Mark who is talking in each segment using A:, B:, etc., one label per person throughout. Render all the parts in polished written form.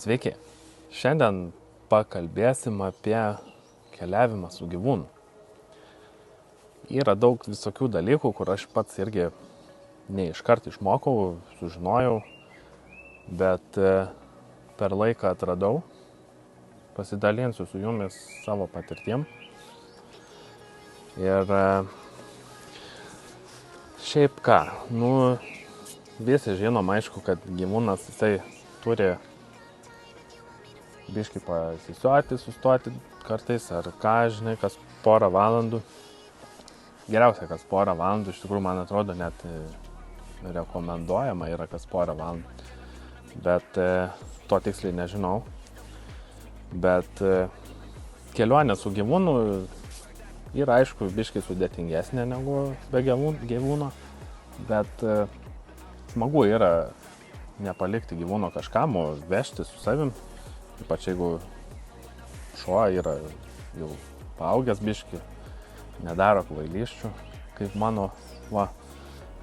A: Sveiki. Šiandien pakalbėsim apie keliavimą su gyvūnu. Yra daug visokių dalykų, kur aš pats irgi ne iškart išmokau, sužinojau, bet per laiką atradau. Pasidalinsiu su jumis savo patirtim. Ir šiaip ką, visi žinom, aišku, kad gyvūnas jisai turi biškį pasisioti, sustoti kartais, ar ką, žinai, kas porą valandų. Geriausia, kas porą valandų, iš tikrųjų, man atrodo, net rekomenduojama yra kas porą valandų. Bet to tiksliai nežinau. Bet kelionė su gyvūnu yra, aišku, biškį sudėtingesnė negu be gyvūno. Bet smagu yra nepalikti gyvūno kažkam, o vežti su savim. Ypač jeigu šuo yra jau paaugęs biškį, nedaro kvailysčių, kaip mano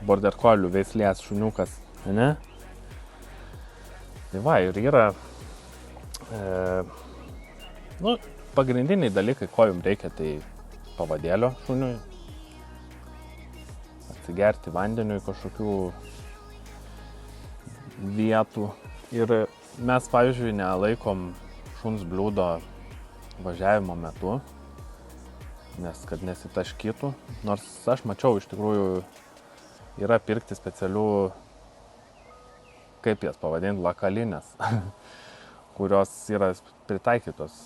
A: border collie veislės šuniukas, ne? Tai ir yra pagrindiniai dalykai, ko jums reikia, tai pavadėlio šuniui, atsigerti vandeniui kažkokių vietų. Ir mes, pavyzdžiui, nelaikom šuns bliūdo važiavimo metu, nes kad nesitaškytų. Nors aš mačiau, iš tikrųjų, yra pirkti specialių, kaip jas pavadinti, lakalinės, kurios yra pritaikytos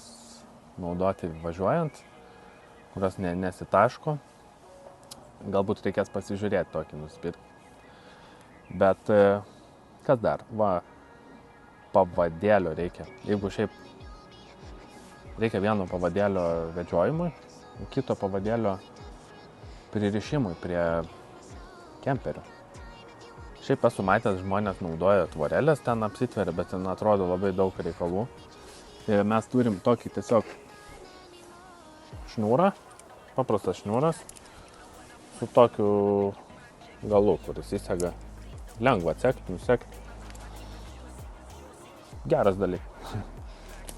A: naudoti važiuojant, kurios nesitaško. Galbūt reikės pasižiūrėti tokį nusipirkti. Bet kas dar? Pavadėlio reikia. Jeigu šiaip reikia vieno pavadėlio vedžiojimui, kito pavadėlio pririšimui prie kemperio. Šiaip esu matęs, žmonės naudoja tvorelės, ten apsitveria, bet ten atrodo labai daug reikalų. Ir mes turim tokį tiesiog šnūrą, paprastas šnūras, su tokiu galu, kuris įsega lengva atsekti, nusekti. Geras dalykas.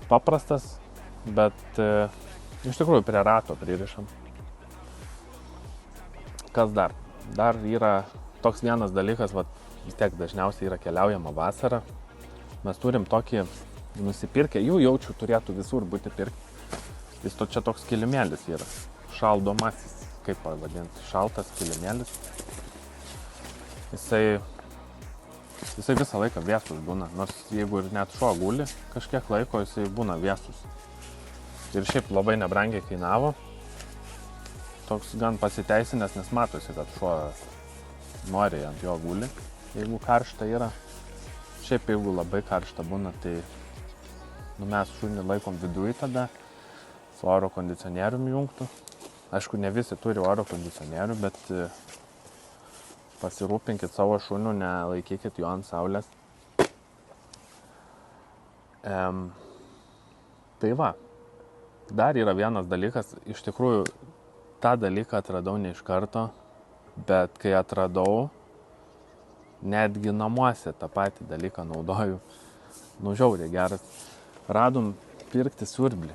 A: Paprastas, bet iš tikrųjų prie rato pririšam. Kas dar? Dar yra toks vienas dalykas, vis tiek dažniausiai yra keliaujama vasarą. Mes turim tokį nusipirkę, jų jaučių turėtų visur būti pirkti. Jis čia toks kilimėlis yra, šaldomasis, kaip pavadinti, šaltas kilimėlis. Jisai visą laiką vėsus būna, nors jeigu ir net šuo guli kažkiek laiko, jisai būna vėsus. Ir šiaip labai nebrangiai kainavo. Toks gan pasiteisinęs, nes matosi, kad šuo nori ant jo guli, jeigu karšta yra. Šiaip jeigu labai karšta būna, tai mes šunį laikom viduj tada, su oro kondicionierium jungtų. Aišku, ne visi turi oro kondicionierių, bet pasirūpinkit savo šuniu, nelaikykit jo ant saulės. Dar yra vienas dalykas, iš tikrųjų tą dalyką atradau ne iš karto, bet kai atradau, netgi namuose tą patį dalyką naudoju. Žiauriai geras. Radom pirkti siurblį.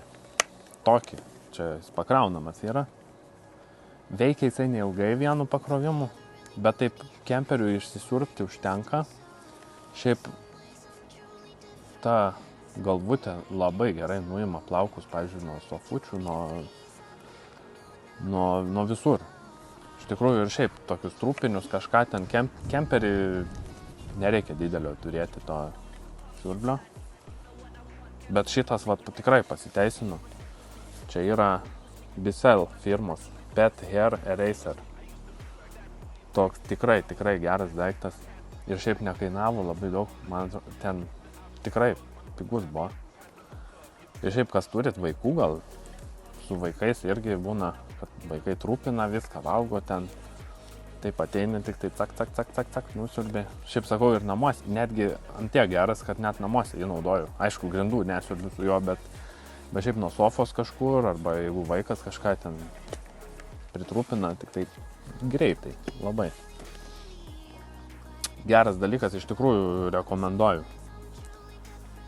A: Tokį, čia jis pakraunamas yra. Veikia jisai neilgai vienu pakrovimu. Bet taip kemperiui išsisiurbti užtenka. Šiaip ta galvutė labai gerai nuima plaukus, pavyzdžiui, nuo sofučių, nuo visur. Iš tikrųjų ir šiaip tokius trupinius kažką ten kemperį nereikia didelio turėti to siurblio. Bet šitas tikrai pasiteisino. Čia yra Bissell firmos Pet Hair Eraser. Toks tikrai geras daiktas ir šiaip nekainavo labai daug, man atrodo, ten tikrai pigus buvo. Ir šiaip kas turit vaikų, gal su vaikais irgi būna, kad vaikai trūpina viską, valgo ten, taip ateini, tik tai cak, nusiurbė. Šiaip sakau ir namuose, netgi ant tiek geras, kad net namuose jį naudoju. Aišku, grindų nesiurbiu su juo, bet šiaip nuo sofos kažkur, arba jeigu vaikas kažką ten pritrūpina, tik tai greitai, labai. Geras dalykas, iš tikrųjų rekomenduoju.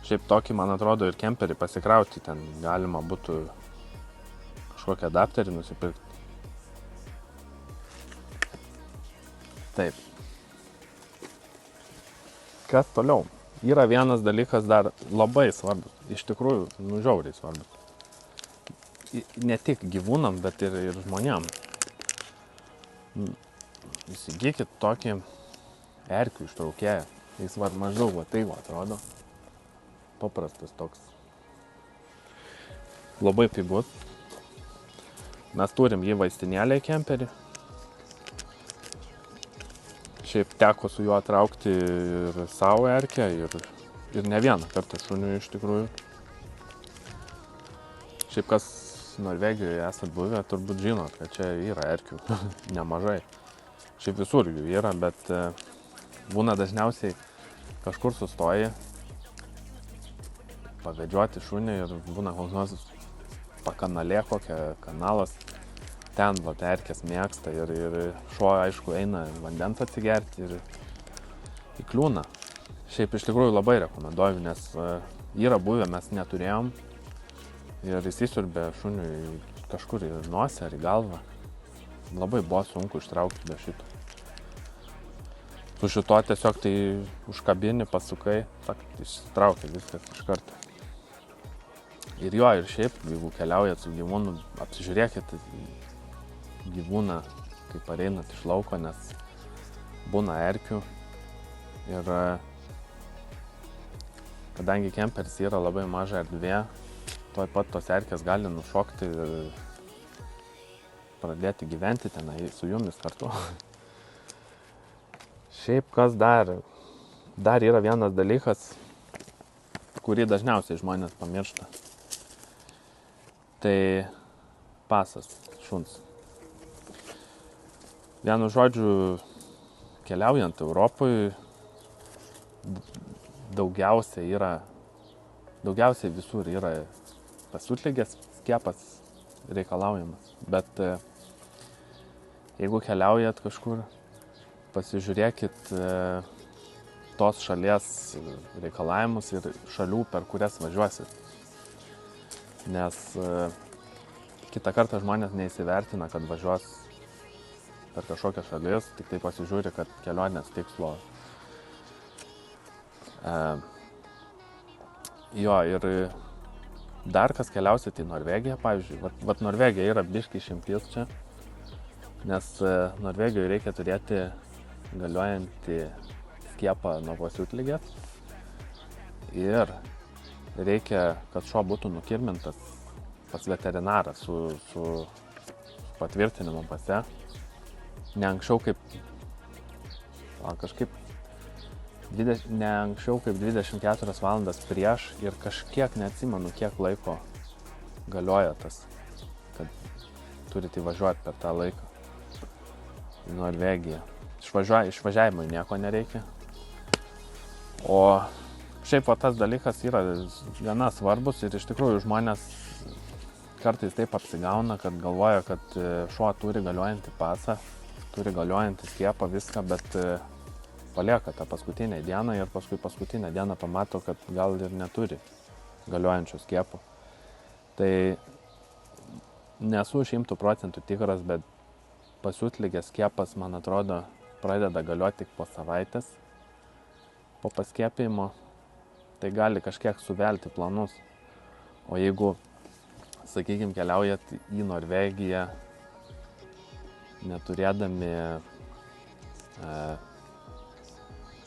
A: Šiaip tokį, man atrodo, ir kemperį pasikrauti, ten galima būtų kažkokią adapterį nusipirkti. Taip. Kas toliau? Yra vienas dalykas dar labai svarbus, iš tikrųjų, žiauriai svarbus. Ne tik gyvūnam, bet ir žmonėm. Įsigykit tokį erkių ištraukėją. Jis maždaug tai atrodo. Paprastas toks. Labai pigus. Mes turim jį vaistinėlėje kemperį. Šiaip teko su juo traukti ir savo erkę, ir ne vieną kartą šuniui iš tikrųjų. Šiaip kas Norvegijoje esat buvę, turbūt žinot, kad čia yra erkių nemažai. Šiaip visur jų yra, bet būna dažniausiai kažkur sustoji pavedžioti šunį ir būna koks nors pakanalė kokia kanalas. Ten erkės mėgsta ir šuo, aišku, eina vandens atsigerti ir įkliūna. Šiaip iš tikrųjų labai rekomenduoju, nes yra buvę, mes neturėjom ir įsisiurbė šuniui kažkur į nosį ar į galvą. Labai buvo sunku ištraukti be šito. Su šito tiesiog tai užkabini, pasukai, išsitraukia viskas iš karto. Ir jo, ir šiaip, jeigu keliaujat su gyvūnu, apsižiūrėkit gyvūną, kai pareinat iš lauko, nes būna erkių. Ir kadangi kemperis yra labai maža erdvė, tuoj pat tos erkės gali nušokti ir pradėti gyventi tenai su jumis kartu. Šiaip kas dar yra vienas dalykas, kurį dažniausiai žmonės pamiršta. Tai pasas šuns. Vienu žodžiu, keliaujant Europoje, daugiausiai visur yra pasiutligės skiepas reikalaujamas. Bet jeigu keliaujat kažkur, pasižiūrėkit tos šalies reikalavimus ir šalių, per kurias važiuosit. Nes kitą kartą žmonės neįsivertina, kad važiuos per kažkokią šalis, tik tai pasižiūri, kad kelionės tikslo. Jo, ir dar kas keliausit į Norvegiją, pavyzdžiui. Vat Norvegija yra biškai išimtis čia, nes Norvegijoje reikia turėti galiojantį skiepą nuo pasiutligės ir reikia, kad šuo būtų nukirmintas pas veterinarą su patvirtinimu pase. Ne anksčiau kaip 24 valandas prieš ir kažkiek neatsimenu, kiek laiko galioja tas, kad turite įvažiuoti per tą laiką į Norvegiją. Išvažiavimui nieko nereikia. O šiaip tas dalykas yra gana svarbus ir iš tikrųjų žmonės kartais taip apsigauna, kad galvoja, kad šuo turi galiojantį pasą, turi galiojantį skiepą, viską, bet palieka tą paskutinę dieną ir paskui paskutinę dieną pamato, kad gal ir neturi galiojančių skiepų. Tai nesu 100% tikras, bet pasiutligės skiepas, man atrodo, pradeda galioti tik po savaitės, po paskiepijimo. Tai gali kažkiek suvelti planus. O jeigu, sakykime, keliaujat į Norvegiją, neturėdami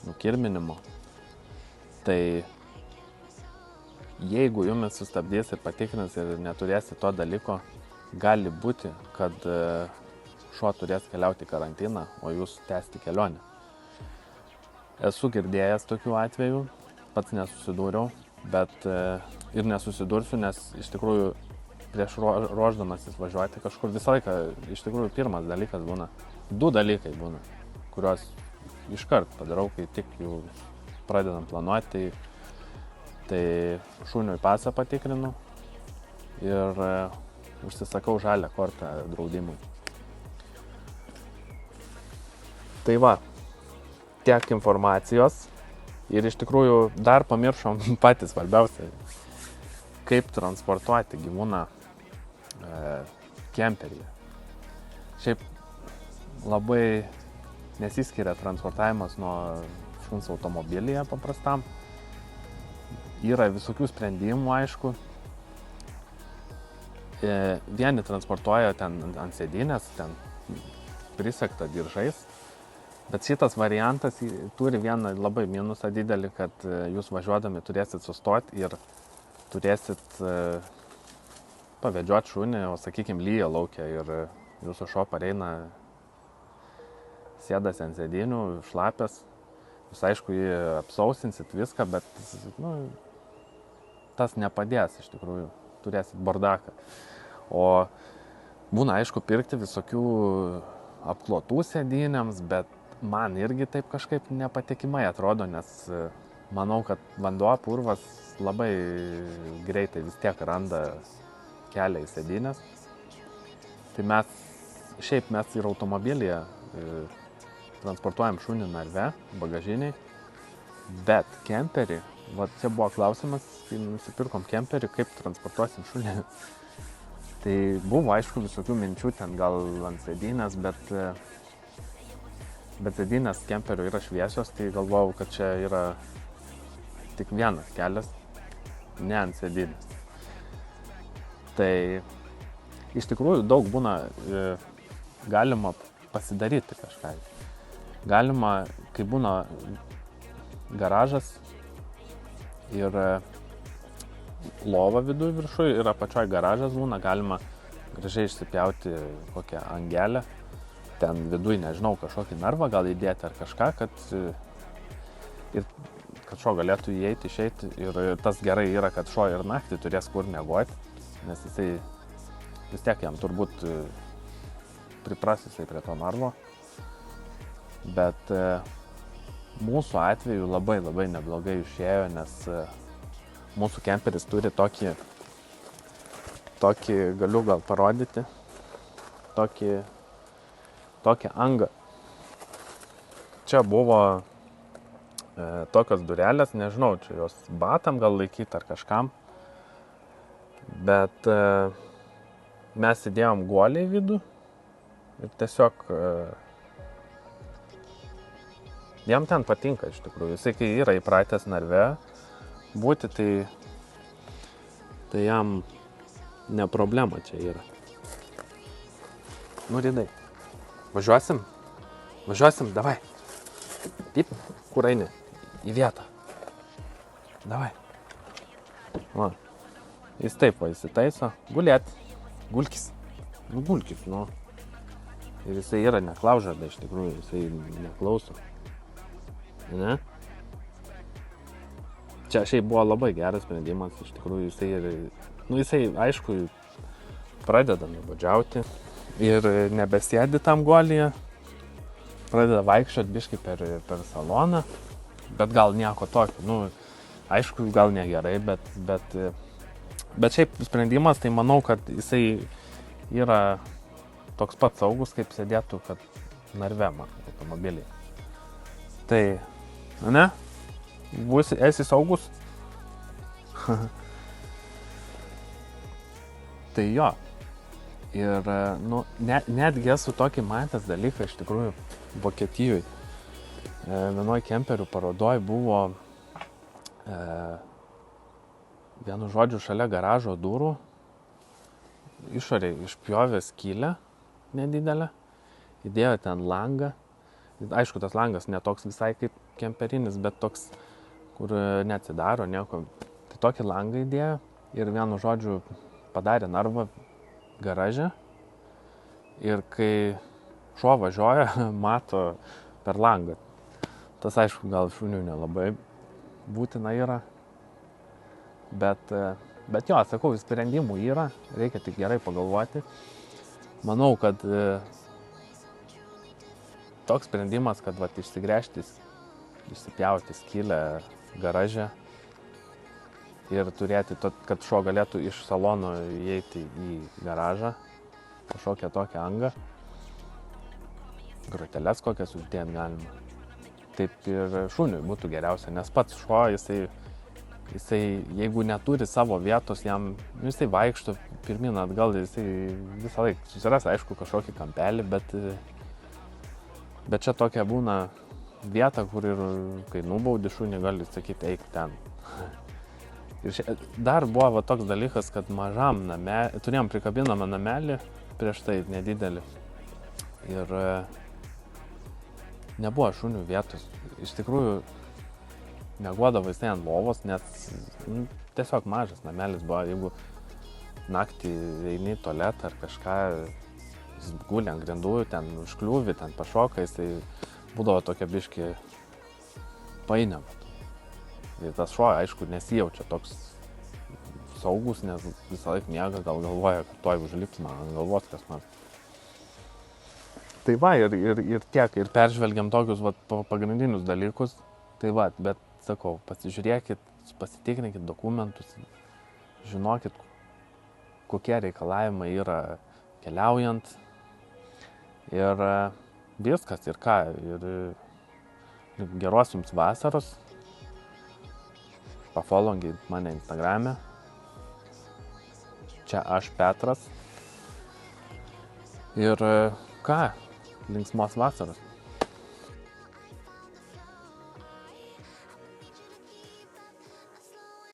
A: nukirminimo, tai jeigu jumis sustabdys ir patikrins ir neturėsi to dalyko, gali būti, kad šuo turės keliauti į karantiną, o jūs tęsti kelionę. Esu girdėjęs tokių atvejų, pats nesusidūriau, bet ir nesusidursiu, nes iš tikrųjų prieš ruošdamasis važiuoti kažkur visą laiką, iš tikrųjų pirmas dalykas būna, 2 dalykai būna, kuriuos iškart padarau, kai tik jau pradedam planuoti, tai šuniui pasą patikrinu ir užsisakau žalią kortą draudimui. Tai va, tiek informacijos. Ir iš tikrųjų dar pamiršom patys svarbiausia, kaip transportuoti gyvūną kemperyje. Šiaip labai nesiskiria transportavimas nuo šuns automobilyje paprastam. Yra visokių sprendimų, aišku. Vieni transportuoja ten ant sėdynės, ten prisegta diržais. Bet šitas variantas turi vieną labai minusą didelį, kad jūs važiuodami turėsit sustoti ir turėsit pavedžioti šunį, o sakykime, lyja laukia ir jūsų šuo pareina, sėdasi ant sėdynių, šlapės. Jūs aišku jį apsausinsit viską, bet tas nepadės iš tikrųjų, turėsit bardaką. O būna aišku pirkti visokių apklotų sėdynėms, bet man irgi taip kažkaip nepatikimai atrodo, nes manau, kad vanduo, purvas labai greitai vis tiek randa kelią į sėdynės. Tai mes ir automobilyje transportuojam šunį narve, bagažiniai, bet kemperį, čia buvo klausimas, kai nusipirkom kemperį, kaip transportuosim šunį. Tai buvo aišku visokių minčių ten gal ant sėdynės, bet sėdynės kemperio yra šviesios, tai galvojau, kad čia yra tik vienas kelias, ne ant sėdynės. Tai iš tikrųjų daug būna, galima pasidaryti kažką. Galima, kai būna garažas ir lova viduje viršui ir apačioj garažas būna, galima gražiai išsipjauti kokią angelę. Ten viduje, nežinau, kažkokį narvą gal įdėti ar kažką, kad šuo galėtų įeiti, išeiti. Ir tas gerai yra, kad šuo ir naktį turės kur miegoti, nes jisai vis tiek jam turbūt pripras jisai prie to narvo. Bet mūsų atveju labai neblogai išėjo, nes mūsų kemperis turi tokį galiu gal parodyti, tokią angą. Čia buvo tokios durelės, nežinau, čia jos batam gal laikyti ar kažkam, bet mes įdėjom guolį į vidų ir tiesiog jam ten patinka iš tikrųjų. Jisai, kai yra įpratęs narve būti, tai jam ne problema čia yra. Ridai. Važiuosim? Važiuosim, davai. Taip, kur eini? Į vietą. Davai. Va. Jis taip va, įsitaiso. Gulėt. Gulkis. Gulkis, Ir jisai yra neklaužada iš tikrųjų, jisai neklauso. Ne? Čia šiaip buvo labai geras sprendimas, iš tikrųjų jisai aišku pradeda nuobodžiauti ir nebesėdi tam guolyje, pradeda vaikščioti biškį per saloną, bet gal nieko tokio, aišku gal negerai, bet šiaip sprendimas, tai manau, kad jisai yra toks pat saugus, kaip sėdėtų, kad narve automobilyje. Tai, ne? Esi saugus? Tai jo. Ir, netgi esu tokį matęs dalyką, iš tikrųjų, Vokietijoje. Vienoj kemperių parodoj buvo, vienu žodžiu, šalia garažo durų, išorėje išpjovė skylę nedidelę, įdėjo ten langą. Aišku, tas langas ne toks visai kaip kemperinis, bet toks, kur neatsidaro nieko. Tai tokį langą įdėjo ir vienu žodžiu padarė narvą garaže. Ir kai šuo važiuoja, mato per langą. Tas aišku, gal šuniui nelabai būtina yra. Bet jo, sakau, sprendimų yra, reikia tik gerai pagalvoti. Manau, kad toks sprendimas, kad išsigręžti, išsipjauti skylę garaže ir turėti, kad šuo galėtų iš salono įeiti į garažą, kažkokią tokią angą, groteles kokias uždėti galima. taip ir šuniui būtų geriausia, nes pats šuo, jisai jeigu neturi savo vietos, jisai vaikšto pirmin atgal, jisai visą laiką susiras, aišku, kažkokį kampelį, bet čia tokia būna vieta, kur ir kai nubaudi šunį, gali sakyti, eik ten. Ir dar buvo toks dalykas, kad mažam turėjom prikabinamą namelį, prieš tai nedidelį. Ir nebuvo šunių vietos. Iš tikrųjų, miegodavo jisai ant lovos, nes tiesiog mažas namelis buvo. Jeigu naktį eini į tualetą ar kažką, jis guli ant grindų, ten užkliūvi, ten pašoka, jisai būdavo tokia biški painiava. Ir tas šuo, aišku, nesijaučia toks saugus, nes visą laiką miega, gal galvoja, kad tuoj užlips man ant galvos kas nors. Tai va, ir tiek, ir peržvelgiam tokius pagrindinius dalykus. Tai va, bet sakau, pasižiūrėkit, pasitikrinkit dokumentus, žinokit, kokie reikalavimai yra keliaujant. Ir viskas, ir ką, ir geros jums vasaros. Pafollowingit mane Instagrame. Čia aš Petras. Ir ką, linksmos vasaros.